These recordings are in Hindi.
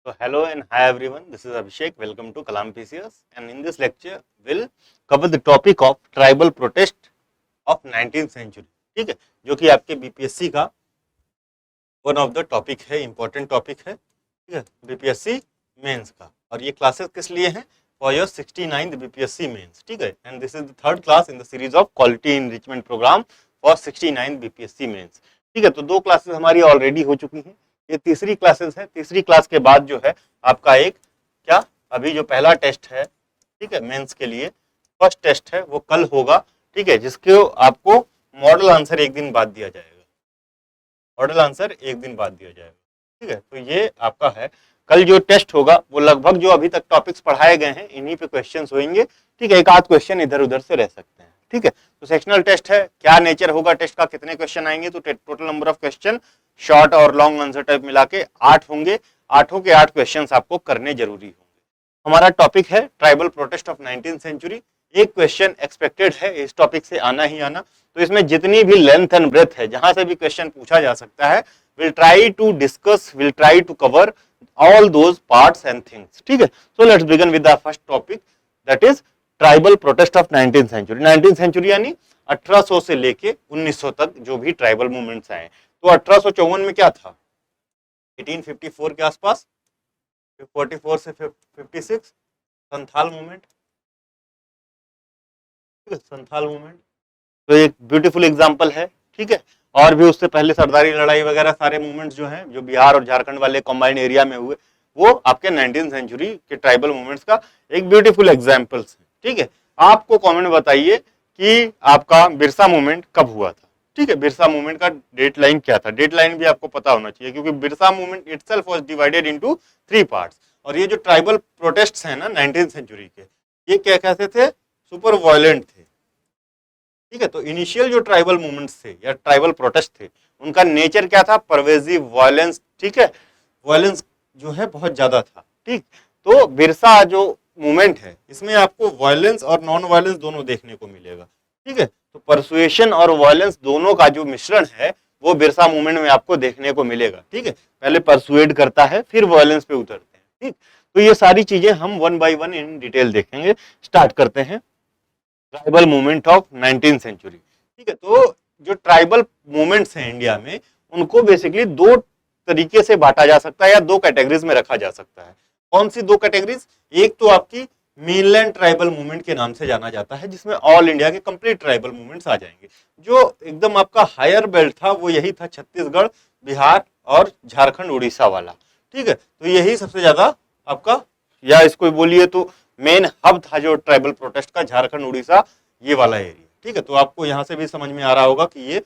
So hello and hi everyone, this is Abhishek. Welcome to Kalam PCS, and in this lecture we'll cover the topic of tribal protest of 19th century. ठीक है, जो कि आपके बीपीएससी का वन ऑफ द टॉपिक है, इंपॉर्टेंट टॉपिक है. ठीक है, बीपीएससी मेंस का. और ये क्लासेस किस लिए हैं? For your 69th BPSC mains. ठीक है, and this is the third class in the series of quality enrichment program for 69th BPSC mains. ठीक है, तो दो क्लासेस हमारी ऑलरेडी हो चुकी हैं. ये तीसरी क्लासेस है. तीसरी क्लास के बाद जो है आपका एक क्या अभी जो पहला टेस्ट है, ठीक है, मेंस के लिए फर्स्ट टेस्ट है, वो कल होगा. ठीक है, जिसके आपको मॉडल आंसर एक दिन बाद दिया जाएगा. मॉडल आंसर एक दिन बाद दिया जाएगा. ठीक है, तो ये आपका है. कल जो टेस्ट होगा वो लगभग जो अभी तक टॉपिक्स पढ़ाए गए हैं इन्हीं पे क्वेश्चंस होंगे. ठीक है, एक आध क्वेश्चन इधर उधर से रह सकते हैं. ठीक है, तो सेक्शनल टेस्ट है. क्या नेचर होगा टेस्ट का, कितने क्वेश्चन आएंगे? तो total number of question short और लॉन्ग आंसर टाइप मिला के 8 होंगे. 8 के 8 क्वेश्चन आपको करने जरूरी होंगे. हमारा टॉपिक है tribal protest of 19th century. एक क्वेश्चन एक्सपेक्टेड है इस टॉपिक से आना ही आना. तो इसमें जितनी भी लेंथ एंड ब्रेथ है, जहां से भी क्वेश्चन पूछा जा सकता है, will try to discuss, will try to cover all those parts and things. ठीक है, so let's begin with the first topic, that is tribal protest of 19th century. 19th century यानी 1800 से लेके 1900 तक जो भी ट्राइबल मूवमेंट्स आए. तो 1854 में क्या था? 1854 के आसपास, 44 से 56 संथाल मूवमेंट. संथाल मूवमेंट तो एक ब्यूटीफुल एग्जांपल है. ठीक है, और भी उससे पहले सरदारी लड़ाई वगैरह सारे मूवमेंट्स जो हैं, जो बिहार और झारखंड वाले कंबाइंड एरिया में हुए, वो आपके 19th सेंचुरी के ट्राइबल मूवमेंट्स का एक ब्यूटीफुल एग्जांपल्स है. ठीक है, आपको कमेंट में बताइए कि आपका बिरसा मूवमेंट कब हुआ था. ठीक है, बिरसा मूवमेंट का डेट लाइन क्या था? डेट लाइन भी आपको पता होना चाहिए, क्योंकि Birsa movement itself was divided into 3 parts. और ये जो ट्राइबल प्रोटेस्ट्स हैं ना 19th सेंचुरी के, ये क्या कहते थे? सुपर वायलेंट थे. ठीक है, तो इनिशियल जो ट्राइबल मूवमेंट्स थे या ट्राइबल प्रोटेस्ट थे, उनका नेचर क्या था? Pervasive violence. ठीक है, वायलेंस जो है बहुत ज्यादा था. ठीक, तो बिरसा जो मूवमेंट है इसमें आपको वायलेंस और नॉन वायलेंस दोनों देखने को मिलेगा. ठीक है, तो परसुएशन और वायलेंस दोनों का जो मिश्रण है वो बिरसा मूवमेंट में आपको देखने को मिलेगा. ठीक है, पहले परसुएड करता है, फिर वायलेंस पे उतरते हैं. ठीक, तो ये सारी चीजें हम one by one in detail देखेंगे. स्टार्ट करते हैं tribal movement of 19th century. ठीक है, तो जो ट्राइबल मूवमेंट्स हैं इंडिया में, उनको बेसिकली 2 तरीके से बांटा जा सकता है या 2 कैटेगरीज में रखा जा सकता है. कौन सी 2 कैटेगरीज? एक तो आपकी मेनलैंड ट्राइबल मूवमेंट के नाम से जाना जाता है, जिसमें ऑल इंडिया के कंप्लीट ट्राइबल मूवमेंट्स आ जाएंगे. जो एकदम आपका हायर बेल्ट था वो यही था, छत्तीसगढ़, बिहार और झारखंड, उड़ीसा वाला. ठीक है, तो यही सबसे ज्यादा आपका, या इसको बोलिए तो मेन हब था जो ट्राइबल प्रोटेस्ट का, झारखंड, उड़ीसा, ये वाला एरिया. ठीक है, तो आपको यहाँ से भी समझ में आ रहा होगा कि ये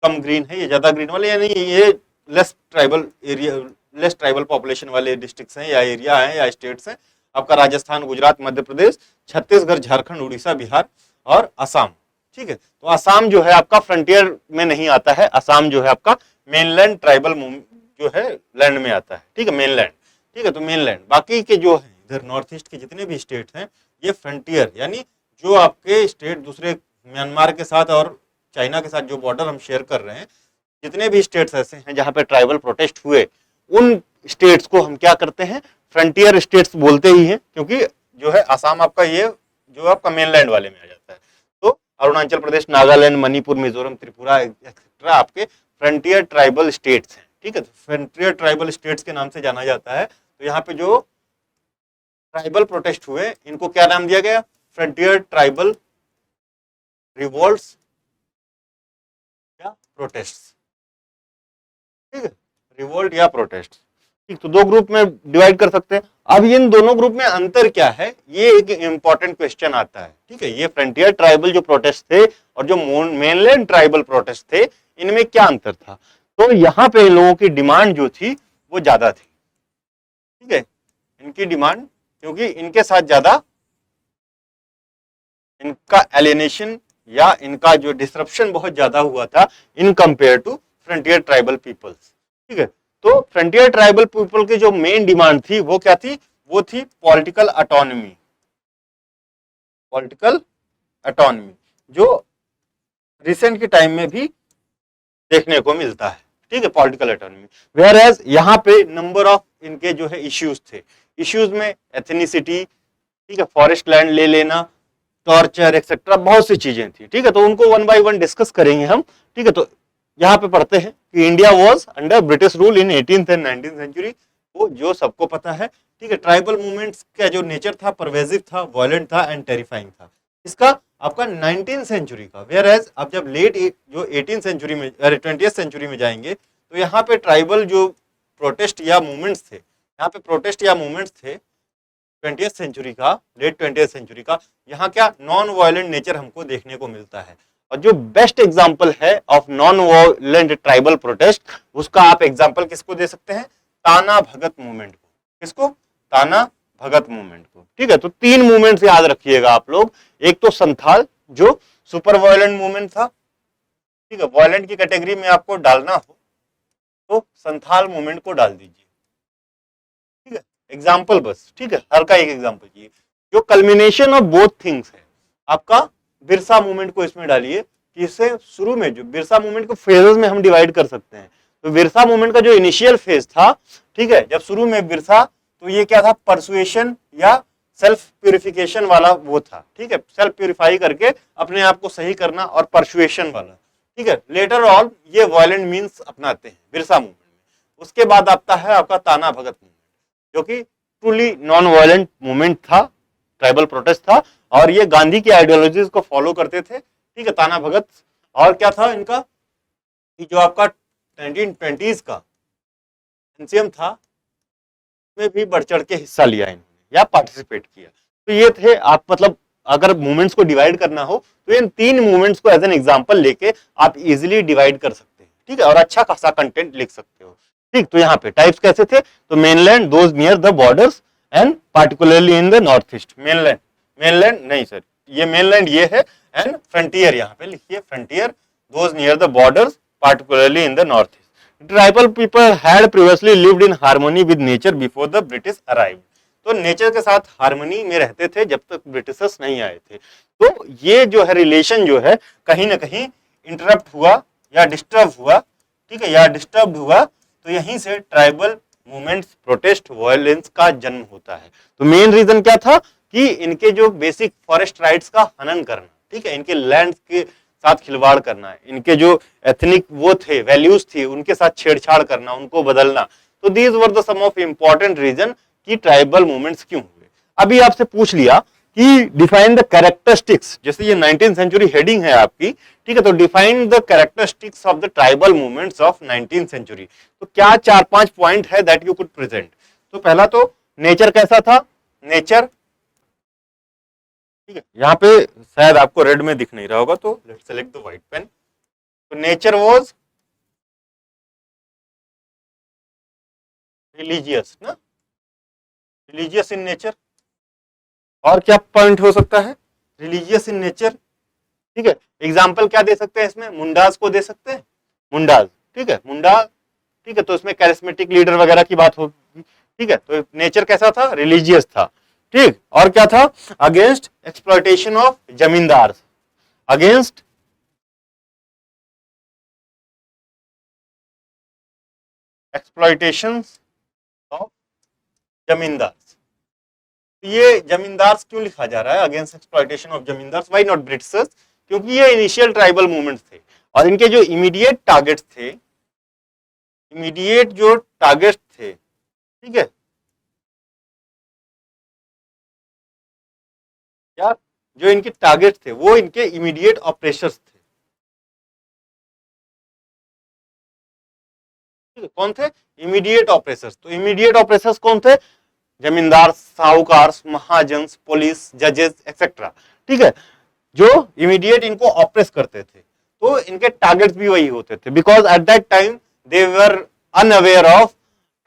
कम ग्रीन है, ये ज्यादा ग्रीन वाले, यानी ये less tribal area, less tribal population वाले डिस्ट्रिक्ट्स हैं या एरिया हैं या स्टेट्स हैं. आपका राजस्थान, गुजरात, मध्य प्रदेश, छत्तीसगढ़, झारखंड, उड़ीसा, बिहार और असम. ठीक है, तो असम जो है आपका फ्रंटियर में नहीं आता है. असम जो है आपका मेनलैंड ट्राइबल जो है लैंड में आता है. ठीक है, मेनलैंड. ठीक है, तो मेनलैंड. बाकी के जो है इधर नॉर्थ ईस्ट के जितने भी स्टेट हैं, ये फ्रंटियर, यानी जो आपके स्टेट दूसरे म्यांमार के साथ और चाइना के साथ जो बॉर्डर हम शेयर कर रहे हैं, जितने भी स्टेट्स ऐसे हैं जहां पे ट्राइबल प्रोटेस्ट हुए, उन स्टेट्स को हम क्या करते हैं? फ्रंटियर स्टेट्स बोलते ही हैं, क्योंकि जो है असम आपका ये जो आपका मेनलैंड वाले में आ जाता है. तो अरुणाचल प्रदेश, नागालैंड, मणिपुर, मिजोरम, त्रिपुरा एक्सेट्रा आपके फ्रंटियर ट्राइबल स्टेट्स हैं. ठीक है, तो फ्रंटियर ट्राइबल स्टेट्स के नाम से जाना जाता है. तो यहाँ पे जो ट्राइबल प्रोटेस्ट हुए, इनको क्या नाम दिया गया? फ्रंटियर ट्राइबल रिवोल्ट्स या प्रोटेस्ट्स. ठीक है, रिवोल्ट या प्रोटेस्ट. ठीक, तो 2 ग्रुप में डिवाइड कर सकते हैं. अब इन दोनों ग्रुप में अंतर क्या है, ये एक इंपॉर्टेंट क्वेश्चन आता है. ठीक है, ये फ्रंटियर ट्राइबल जो प्रोटेस्ट थे और जो मेनलैंड ट्राइबल प्रोटेस्ट थे, इनमें क्या अंतर था? तो यहाँ पे लोगों की डिमांड जो थी वो ज्यादा थी. ठीक है, इनकी डिमांड, क्योंकि इनके साथ ज्यादा इनका एलियनेशन या इनका जो डिसरप्शन बहुत ज्यादा हुआ था in compare to frontier tribal peoples. ठीक है, तो फ्रंटियर ट्राइबल पीपल की जो मेन डिमांड थी वो क्या थी? वो थी पॉलिटिकल ऑटोनॉमी. पॉलिटिकल ऑटोनॉमी जो रिसेंट के टाइम में भी देखने को मिलता है. ठीक है, पॉलिटिकल ऑटोनॉमी. वेयर एज यहाँ पे नंबर ऑफ इनके जो है इश्यूज थे। इश्यूज में एथनिसिटी, ठीक है, फॉरेस्ट लैंड ले लेना, टॉर्चर एक्सेट्रा, बहुत सी चीजें थी। ठीक है, तो उनको वन बाय वन डिस्कस करेंगे हम। ठीक है, तो यहाँ पे पढ़ते हैं कि India was under British rule in 18th and 19th century, वो जो सबको पता है। ठीक है, ट्राइबल मूवमेंट्स का जो नेचर था परवेजिव था, वायलेंट था एंड टेरिफाइंग था। इसका आपका 19th सेंचुरी का, वेयर एज आप जब लेट जो 18th सेंचुरी में 20th सेंचुरी में जाएंगे तो यहाँ पे ट्राइबल जो प्रोटेस्ट या मूवमेंट्स थे, यहाँ पे प्रोटेस्ट या मूवमेंट्स थे 20th सेंचुरी का, लेट 20th सेंचुरी का, यहाँ क्या नॉन वायलेंट नेचर हमको देखने को मिलता है। और जो बेस्ट एग्जांपल है of non violent tribal protest, उसका आप एग्जांपल किसको दे सकते हैं? ताना भगत मूवमेंट को। किसको? ताना भगत मूवमेंट को। ठीक है, तो 3 मूवमेंट्स याद रखिएगा आप लोग। एक तो संथाल जो सुपर वायलेंट मूवमेंट था। ठीक है, वायलेंट की कैटेगरी में आपको डालना हो तो संथाल मूवमेंट को डाल दीजिए। ठीक है, एग्जाम्पल बस। ठीक है, हल्का एक एग्जाम्पल चाहिए। जो कल्मिनेशन ऑफ बोथ थिंग्स है आपका बिरसा मूवमेंट को इसमें डालिए कि इससे शुरू में जो बिरसा मूवमेंट को फेजेस में हम डिवाइड कर सकते हैं। तो बिरसा मूवमेंट का जो इनिशियल फेज था, ठीक है, जब शुरू में बिरसा, तो ये क्या था? परसुएशन या सेल्फ प्यूरिफिकेशन वाला वो था। ठीक है, सेल्फ प्यूरिफाई करके अपने आप को सही करना और परसुएशन वाला। ठीक है, लेटर ऑन ये वायलेंट मीन्स अपनाते हैं बिरसा मूवमेंट में। उसके बाद आता है आपका ताना भगत मूवमेंट, जो कि ट्रूली नॉन वायलेंट मूवमेंट था, ट्राइबल प्रोटेस्ट था, और ये गांधी की आइडियोलॉजीज को फॉलो करते थे। ठीक है, ताना भगत। और क्या था इनका? जो आपका 1920s का एनसीएम था, में भी बढ़ चढ़ के हिस्सा लिया इन्होंने या पार्टिसिपेट किया। तो ये थे आप, मतलब अगर मूवमेंट्स को डिवाइड करना हो तो इन 3 मूवमेंट्स को एज एन एग्जांपल लेके आप इजीली डिवाइड कर सकते हैं। ठीक है, और अच्छा खासा कंटेंट लिख सकते हो। ठीक, तो यहाँ पे टाइप्स कैसे थे? तो mainland, those near the borders and particularly in the north east. Mainland, mainland नहीं सर, ये मेनलैंड ये है, एंड फ्रंटियर यहाँ पे लिखिए, frontier, those near the borders particularly in the north east. Tribal people had previously lived in harmony with nature before the British arrived. तो नेचर के साथ हार्मनी में रहते थे जब तक ब्रिटिशर्स नहीं आए थे। तो ये जो है रिलेशन जो है कहीं ना कहीं इंटरप्ट हुआ या डिस्टर्ब हुआ। ठीक है, या डिस्टर्ब हुआ, तो यहीं से ट्राइबल मूवमेंट्स, प्रोटेस्ट, वायलेंस का जन्म होता है। तो मेन रीजन क्या था कि इनके जो बेसिक फॉरेस्ट राइट्स का हनन करना, ठीक है, इनके लैंड के साथ खिलवाड़ करना, इनके जो एथनिक वो थे, वैल्यूज थी, उनके साथ छेड़छाड़ करना, उनको बदलना। तो these were the some of important reason कि ट्राइबल मूवमेंट्स क्यों हुए। अभी आपसे पूछ लिया कि डिफाइन द कैरेक्टरिस्टिक्स, जैसे ये 19th सेंचुरी हेडिंग है आपकी। ठीक है, तो define the characteristics of the tribal movements of 19th century. तो क्या 4-5 पॉइंट है दैट यू कुड प्रेजेंट? तो पहला तो नेचर कैसा था? नेचर, ठीक है, यहाँ पे शायद आपको रेड में दिख नहीं रहा होगा, तो let's select the white pen. तो नेचर वाज रिलीजियस ना, रिलीजियस इन नेचर। और क्या पॉइंट हो सकता है? Religious in nature. ठीक है, एग्जाम्पल क्या दे सकते हैं इसमें? मुंडाज को दे सकते हैं, मुंडाज। ठीक है, मुंडा, ठीक है, तो इसमें कैरिस्मेटिक लीडर वगैरह की बात होगी। ठीक है, तो नेचर कैसा था? रिलीजियस था। ठीक, और क्या था? अगेंस्ट एक्सप्लॉयटेशन ऑफ जमींदार, अगेंस्ट एक्सप्लॉयटेशन ऑफ जमींदार। ये जमींदार क्यों लिखा जा रहा है? अगेंस्ट एक्सप्लॉयटेशन ऑफ जमींदार, व्हाई नॉट ब्रिटिशर्स? क्योंकि ये इनिशियल ट्राइबल मूवमेंट्स थे और इनके जो इमीडिएट टारगेट्स थे, इमीडिएट जो टारगेट्स थे, ठीक है, या जो इनके टारगेट थे वो इनके इमीडिएट ऑपरेशंस थे। ठीक है, कौन थे? Immediate operations. तो इमीडिएट ऑपरेशंस कौन थे? जमींदार, साहूकार, महाजन, पुलिस, जजेस एक्सेट्रा। ठीक है, जो इमीडिएट इनको ऑपरेस करते थे। तो इनके टारगेट्स भी वही होते थे, because at that time they were unaware of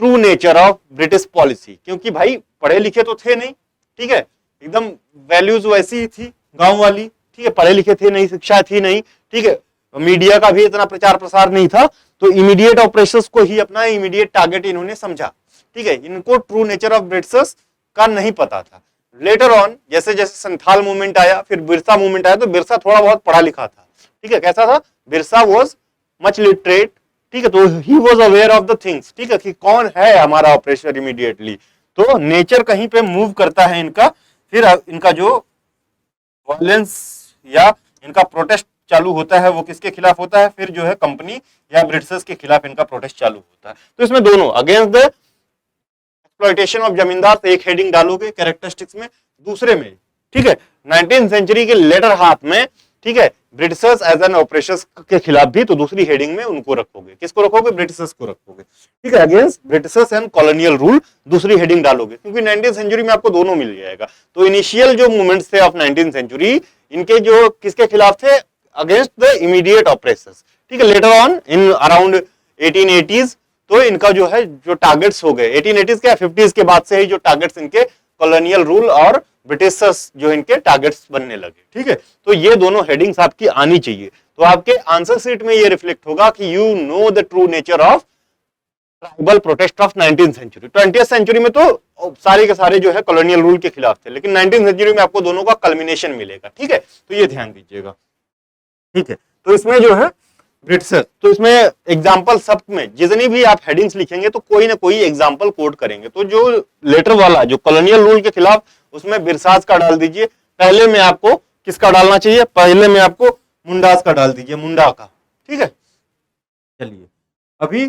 true nature of British policy. क्योंकि भाई पढ़े लिखे तो थे नहीं, ठीक है, एकदम वैल्यूज वैसी ही थी गांव वाली। ठीक है, पढ़े लिखे थे नहीं, शिक्षा थी नहीं। ठीक है, मीडिया का भी इतना प्रचार प्रसार नहीं था। तो इमीडिएट ऑपरेशंस को ही अपना इमीडिएट टारगेट इन्होंने समझा। ठीक है, इनको ट्रू नेचर ऑफ ब्रिटिशर्स का नहीं पता था। लेटर ऑन जैसे जैसे संथाल मूवमेंट आया, फिर बिरसा मूवमेंट आया, तो बिरसा थोड़ा बहुत पढ़ा लिखा था। ठीक है, कैसा था? बिरसा वाज मच लिटरेट, ठीक है, तो he was aware of the things, ठीक है, कि कौन है हमारा ऑपरेशन इमीडिएटली। तो नेचर कहीं पे मूव करता है इनका, फिर इनका जो वायलेंस या इनका प्रोटेस्ट चालू होता है वो किसके खिलाफ होता है, फिर जो है कंपनी या ब्रिटिशर्स के खिलाफ इनका प्रोटेस्ट चालू होता है। तो इसमें दोनों अगेंस्ट द एक्सप्लॉयटेशन ऑफ जमींदार तो एक हेडिंग डालोगे कैरेक्टरिस्टिक्स में, दूसरे में, ठीक है, 19th सेंचुरी के लेटर हाथ में, ठीक है, ब्रिटिशर्स एज एन ऑपरेशंस के खिलाफ भी, तो दूसरी हेडिंग में उनको रखोगे, किसको रखोगे, ब्रिटिशर्स को रखोगे, ठीक है, against Britishers and colonial rule दूसरी हेडिंग डालोगे, क्योंकि 19th सेंचुरी में आपको दोनों मिल जाएगा। तो इनिशियल जो मूवमेंट्स थे ऑफ 19th सेंचुरी, इनके जो किसके खिलाफ थे, अगेंस्ट द इमीडिएट ऑपरेशंस, ठीक है। Later on in around 1880s तो इनका जो है जो टारगेट्स हो गए 1880s के 50s के बाद से ही जो टारगेट्स इनके कॉलोनियल रूल और ब्रिटिशर्स जो इनके टारगेट्स बनने लगे, ठीक है। तो ये दोनों हेडिंग्स आपकी आनी चाहिए। तो आपके आंसर शीट में ये रिफ्लेक्ट होगा कि you know the true nature of tribal protest of 19th century. 20th century में तो सारे के सारे जो है कॉलोनियल रूल के खिलाफ थे, लेकिन 19th सेंचुरी में आपको दोनों का कल्मिनेशन मिलेगा, ठीक है। तो ये ध्यान दीजिएगा, ठीक है। तो इसमें जो है ब्रिटिशर्स, तो इसमें एग्जाम्पल सब में जितनी भी आप हेडिंग्स लिखेंगे तो कोई ना कोई एग्जाम्पल कोट करेंगे। तो जो लेटर वाला जो कॉलोनियल रूल के खिलाफ, उसमें बिरसाज का डाल दीजिए। पहले में आपको किसका डालना चाहिए, पहले में आपको मुंडास का डाल दीजिए, मुंडा का, ठीक है। चलिए अभी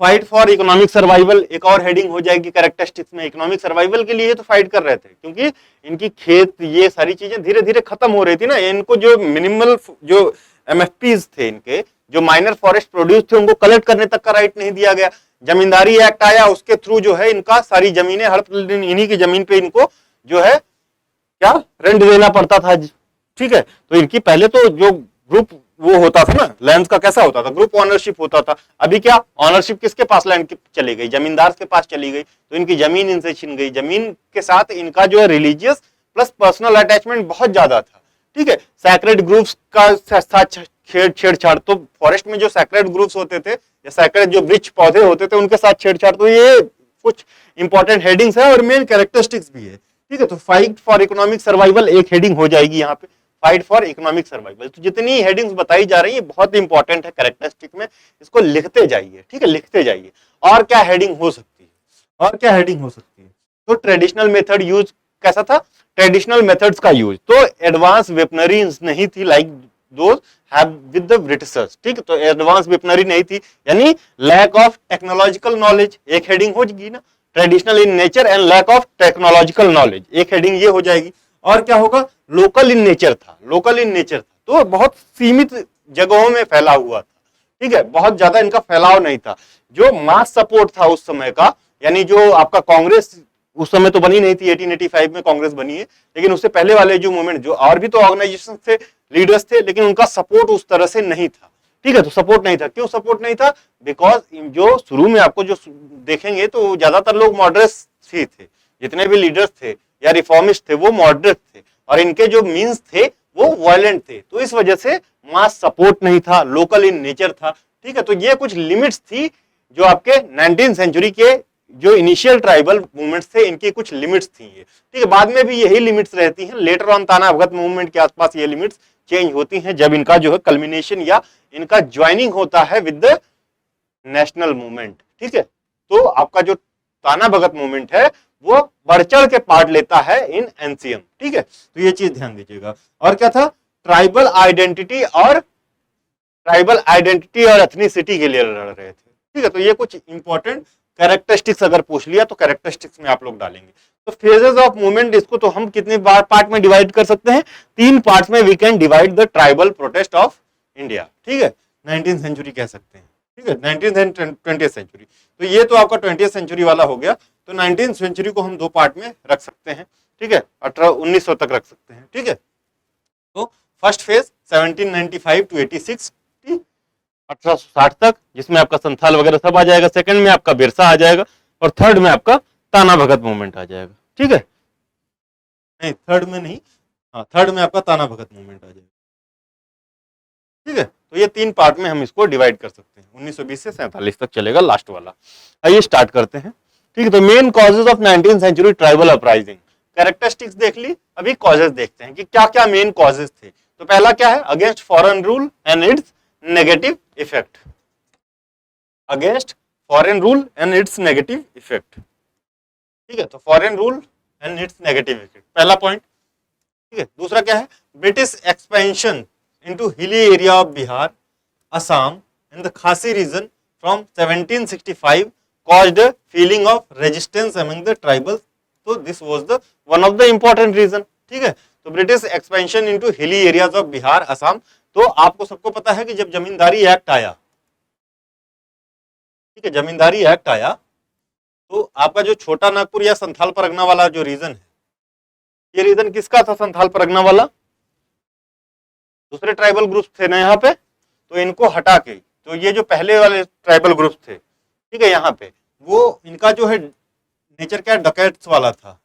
फाइट फॉर इकोनॉमिक सर्वाइवल एक और हेडिंग हो जाएगी कैरेक्टरिस्टिक्स में। इकोनॉमिक सर्वाइवल के लिए तो फाइट कर रहे थे, क्योंकि इनकी खेत ये सारी चीजें धीरे धीरे खत्म हो रही थी ना। इनको जो मिनिमल जो एमएफपीज थे, इनके जो माइनर फॉरेस्ट प्रोड्यूस थे, उनको कलेक्ट करने तक का राइट नहीं दिया गया। जमींदारी एक्ट आया, उसके थ्रू जो है इनका सारी जमीनें हड़प, इन्हीं की जमीन पे इनको जो है क्या रेंट देना पड़ता था, ठीक है। तो इनकी पहले तो जो ग्रुप वो होता था ना, लैंड का कैसा होता था, ग्रुप ऑनरशिप होता था। अभी क्या ऑनरशिप किसके पास लैंड की चली गई, जमींदार के पास चली गई। तो इनकी जमीन इनसे छीन गई। जमीन के साथ इनका जो है रिलीजियस प्लस पर्सनल अटैचमेंट बहुत ज्यादा था, ठीक है। सैक्रेड ग्रुप्स का साथ छेड़छाड़, तो फॉरेस्ट में जो सैक्रेड ग्रुप्स होते थे या सैक्रेड जो वृक्ष पौधे होते थे, उनके साथ छेड़छाड़। तो ये कुछ इंपॉर्टेंट हेडिंग्स है और मेन कैरेक्टरिस्टिक्स भी है, ठीक है। तो फाइट फॉर इकोनॉमिक सर्वाइवल एक हेडिंग हो जाएगी यहाँ पे, फाइट फॉर इकोनॉमिक सर्वाइवल। तो जितनी हेडिंग्स बताई जा रही है बहुत इंपॉर्टेंट है कैरेक्टरिस्टिक में, इसको लिखते जाइए, ठीक है, लिखते जाइए। और क्या हेडिंग हो सकती है, और क्या हेडिंग हो सकती है, तो ट्रेडिशनल मेथड यूज कैसा था, ट्रेडिशनल मेथड्स का यूज। तो एडवांस वेपनरीज नहीं थी like those have with the Britishers, ठीक है। तो एडवांस वेपनरी नहीं थी, यानी लैक ऑफ टेक्नोलॉजिकल नॉलेज एक हेडिंग हो जाएगी ना, traditional in nature and lack of technological knowledge एक हेडिंग ये हो जाएगी। और क्या होगा, लोकल इन नेचर था, लोकल इन नेचर था, तो बहुत सीमित जगहों में फैला हुआ था, ठीक है, बहुत ज्यादा इनका फैलाव नहीं था। जो मास सपोर्ट था उस समय का, यानी जो आपका कांग्रेस उस समय तो बनी नहीं थी, 1885 में कांग्रेस बनी है, लेकिन उससे पहले वाले जो मूवमेंट, जो और भी तो ऑर्गेनाइजेशन थे, लीडर्स थे, लेकिन उनका सपोर्ट उस तरह से नहीं था, ठीक है। तो सपोर्ट नहीं था, क्यों सपोर्ट नहीं था, बिकॉज जो शुरू में आपको जो देखेंगे तो ज्यादातर लोग मॉडरेट्स ही थे, जितने भी लीडर्स थे या रिफॉर्मिस्ट थे वो मॉडरेट थे, और इनके जो मीन्स थे वो वायलेंट थे। तो इस वजह से मास सपोर्ट नहीं था, लोकल इन नेचर था, ठीक है। तो ये कुछ लिमिट्स थी जो आपके 19th सेंचुरी के जो इनिशियल ट्राइबल मूवमेंट्स थे, इनकी कुछ लिमिट्स थी ये, ठीक है। बाद में भी यही लिमिट्स रहती हैं, लेटर ऑन ताना भगत मूवमेंट के आसपास ये लिमिट्स चेंज होती हैं, जब इनका जो है कल्मिनेशन या इनका ज्वाइनिंग होता है विद द नेशनल मूवमेंट, ठीक है। तो आपका जो ताना भगत मूवमेंट है वो बढ़ चढ़ के पार्ट लेता है इन एनसीएम, ठीक है। तो ये चीज ध्यान दीजिएगा। और क्या था, ट्राइबल आइडेंटिटी और एथनिसिटी के लिए लड़ रहे थे, ठीक है। तो ये कुछ इंपॉर्टेंट कैरेक्टरिस्टिक्स अगर पूछ लिया तो कैरेक्टरिस्टिक्स में आप लोग डालेंगे। तो फेजेस ऑफ मूवमेंट, इसको तो हम कितने बार पार्ट में डिवाइड कर सकते हैं, 3 पार्ट्स में we can divide the tribal protest of India, ठीक है। 19th सेंचुरी कह सकते हैं, ठीक है, 19th एंड 20th सेंचुरी। तो ये तो आपका 20th सेंचुरी वाला हो गया। तो 19th सेंचुरी को हम 2 पार्ट में रख सकते हैं, ठीक है, 1900 तक रख सकते हैं, ठीक है। तो फर्स्ट फेज 1795 टू 86, 1860 तक, जिसमें आपका संथाल वगैरह सब आ जाएगा। सेकंड में आपका बिरसा आ जाएगा, और थर्ड में आपका ताना भगत मूवमेंट आ जाएगा, ठीक है। नहीं, थर्ड में नहीं, हाँ, थर्ड में आपका ताना भगत मूवमेंट आ जाएगा, ठीक है। तो ये 3 पार्ट में हम इसको डिवाइड कर सकते हैं। 1920 से 47 तक चलेगा लास्ट वाला। आइए स्टार्ट करते हैं, ठीक है। तो main causes of 19th century tribal uprising, characteristics देख ली, अभी कॉजेज देखते हैं कि क्या क्या मेन कॉजेज थे। तो पहला क्या है, against foreign rule and it's negative effect, against foreign rule and it's negative effect. ठीक है, तो foreign rule and it's negative effect पहला पॉइंट। ठीक है, दूसरा क्या है, British expansion into hilly area of Bihar, Assam and the खासी reason from 1765 caused a feeling of resistance among the tribals, so this was the one of the important reason। ठीक है, तो British expansion into hilly areas of Bihar, Assam, तो आपको सबको पता है कि जब जमींदारी एक्ट आया, ठीक है, जमींदारी एक्ट आया, तो आपका जो छोटा नागपुर या संथाल परगना वाला जो रीजन है, ये रीजन किसका था, संथाल परगना वाला, दूसरे ट्राइबल ग्रुप थे ना यहाँ पे, तो इनको हटा के, तो ये जो पहले वाले ट्राइबल ग्रुप थे, ठीक है, यहाँ पे वो इनका जो है नेचर क्या डकैट्स वाला था।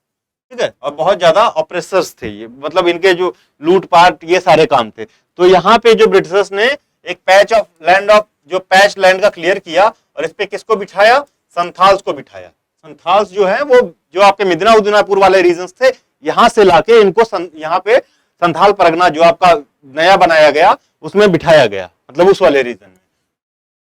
ठीक है, और बहुत ज्यादा ऑपरेसर्स थे ये, मतलब इनके जो लूटपाट ये सारे काम थे। तो यहाँ पे जो ब्रिटिशर्स ने एक पैच लैंड का क्लियर किया और इस पे किसको बिठाया, संथाल्स को बिठाया। संथाल्स जो है वो जो आपके मिदनापुर वाले रीजन्स थे, यहाँ से लाके इनको यहाँ पे संथाल परगना जो आपका नया बनाया गया उसमें बिठाया गया, मतलब उस वाले रीजन में,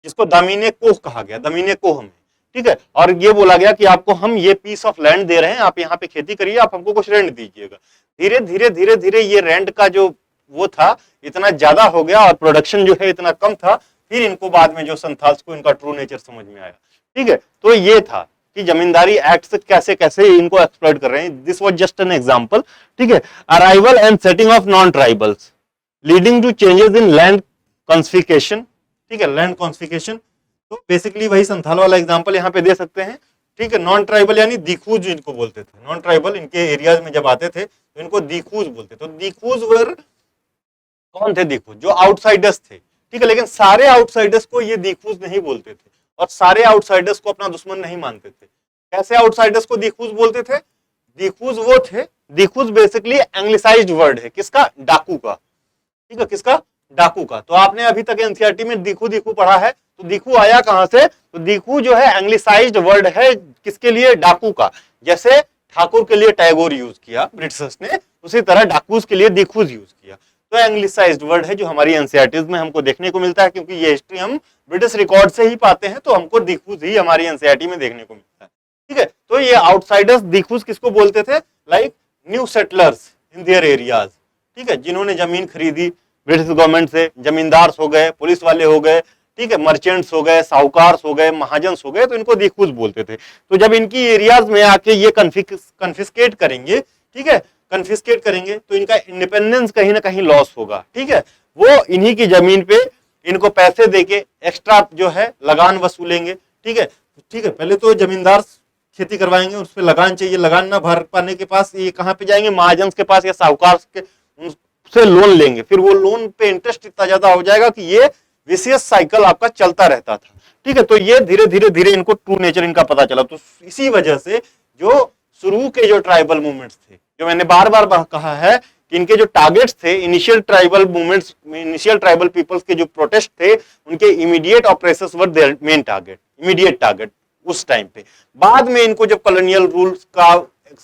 जिसको दामिने कोह कहा गया, दामिने कोह में। ठीक है, और ये बोला गया कि आपको हम ये पीस ऑफ लैंड दे रहे हैं, आप यहाँ पे खेती करिए, आप हमको कुछ रेंट दीजिएगा। धीरे धीरे धीरे धीरे ये रेंट का जो वो था इतना ज्यादा हो गया और प्रोडक्शन जो है इतना कम था, फिर इनको बाद में जो संथाल्स को इनका ट्रू नेचर समझ में आया। ठीक है, तो ये था कि जमींदारी एक्ट से कैसे कैसे इनको एक्सप्लॉइट कर रहे हैं। This was just an example. ठीक है, arrival and setting of non tribals leading to changes in land confiscation. ठीक है, लैंड कॉन्स्फिकेशन, तो बेसिकली वही संथाल वाला एग्जांपल यहाँ पे दे सकते हैं। ठीक है, नॉन ट्राइबल यानी दीखूज इनको बोलते थे, नॉन ट्राइबल इनके एरियाज में जब आते थे तो इनको दीखूज बोलते। तो दीखूज वर कौन थे, दीखूज जो आउटसाइडर्स थे। ठीक है, लेकिन सारे आउटसाइडर्स को ये दीखूज नहीं बोलते थे और सारे आउटसाइडर्स को अपना दुश्मन नहीं मानते थे। कैसे आउटसाइडर्स को दीखूज बोलते थे, दीखूज वो थे, दीखूज बेसिकली एंग्लिसाइज्ड वर्ड है, किसका, डाकू का। ठीक है, किसका, डाकू का। तो आपने अभी तक एनसीईआरटी में दीखू दीखू पढ़ा है, तो दीखू आया कहां से, तो दीखू जो है एंग्लिसाइज्ड वर्ड है, किसके लिए, डाकू का। जैसे ठाकुर के लिए टैगोर यूज किया ब्रिटिशर्स ने, उसी तरह डाकूज के लिए दीखूज यूज किया। तो एंग्लिसाइज्ड वर्ड है जो हमारी एनसीईआरटीज में हमको देखने को मिलता है, क्योंकि ये हिस्ट्री हम ब्रिटिश रिकॉर्ड से ही पाते हैं, तो हमको दीखूज ही हमारी एनसीईआरटी में देखने को मिलता है। ठीक है, तो ये आउटसाइडर्स दीखूज किसको बोलते थे, like new settlers in their areas. ठीक है, जिन्होंने जमीन खरीदी ब्रिटिश गवर्नमेंट से, जमींदार हो गए, पुलिस वाले हो गए, ठीक है, मर्चेंट्स हो गए, साहूकार हो गए, महाजन्स हो गए, तो इनको दीखूज बोलते थे। तो जब इनकी एरियाज में आके ये कन्फिस्केट करेंगे, ठीक है, कन्फिस्केट करेंगे, तो इनका इंडिपेंडेंस कहीं ना कहीं लॉस होगा। ठीक है, वो इन्हीं की जमीन पे इनको पैसे देके एक्स्ट्रा जो है लगान वसूलेंगे। ठीक है, ठीक है, पहले तो जमींदार खेती करवाएंगे, उस पर लगान चाहिए, लगान ना भर पाने के पास ये कहाँ पे जाएंगे, महाजन्स के पास या साहूकार के, से लोन लेंगे, फिर वो लोन पे इंटरेस्ट इतना ज्यादा हो जाएगा कि ये विशियस साइकिल आपका चलता रहता था। ठीक है, तो ये धीरे धीरे धीरे इनको ट्रू नेचर इनका पता चला। तो इसी वजह से जो शुरू के जो ट्राइबल मूवमेंट्स थे, जो मैंने बार बार कहा है कि इनके जो टारगेट्स थे, initial tribal movements, initial tribal peoples के जो प्रोटेस्ट थे, उनके immediate operations were their main target, immediate target उस टाइम पे। बाद में इनको जब कॉलोनियल रूल्स का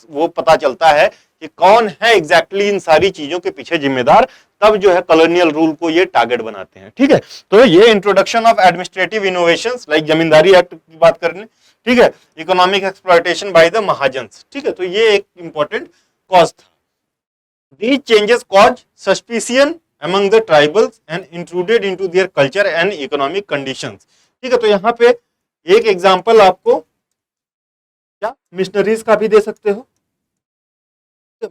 वो पता चलता है कि कौन है एग्जैक्टली इन सारी चीजों के पीछे जिम्मेदार, तब जो है कॉलोनियल रूल को ये टारगेट बनाते हैं। ठीक है, तो ये introduction of administrative innovations like zamindari act की बात करने, ठीक है, economic exploitation by the mahajans. ठीक है, तो ये एक इंपॉर्टेंट कॉज था। These changes caused suspicion among the tribals and intruded into their culture and economic conditions। ठीक है, तो यहाँ पे एक एग्जांपल आपको क्या मिशनरीज का भी दे सकते हो,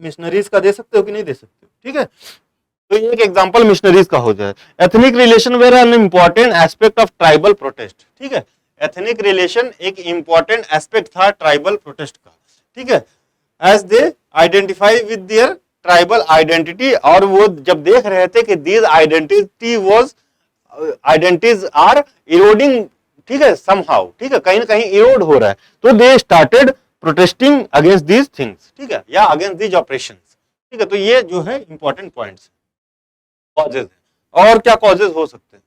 मिशनरीज का दे सकते हो कि नहीं दे सकते हो। ठीक है, तो एक एग्जांपल मिशनरीज का हो जाए। Ethnic relation were an important aspect of tribal protest. ठीक है, एथनिक रिलेशन एक इंपॉर्टेंट एस्पेक्ट था ट्राइबल प्रोटेस्ट का। ठीक है, as they identify with their tribal identity, और वो जब देख रहे थे कि दीज आइडेंटिटीज आर इरोडिंग, ठीक है, समहाउ, ठीक है, कहीं ना कहीं इरोड हो रहा है, तो they started protesting against these things. ठीक है, या अगेंस्ट दीज ऑपरेशंस। ठीक है, तो ये जो है इंपॉर्टेंट पॉइंट्स, कॉजेज है। और क्या कॉजेज हो सकते हैं,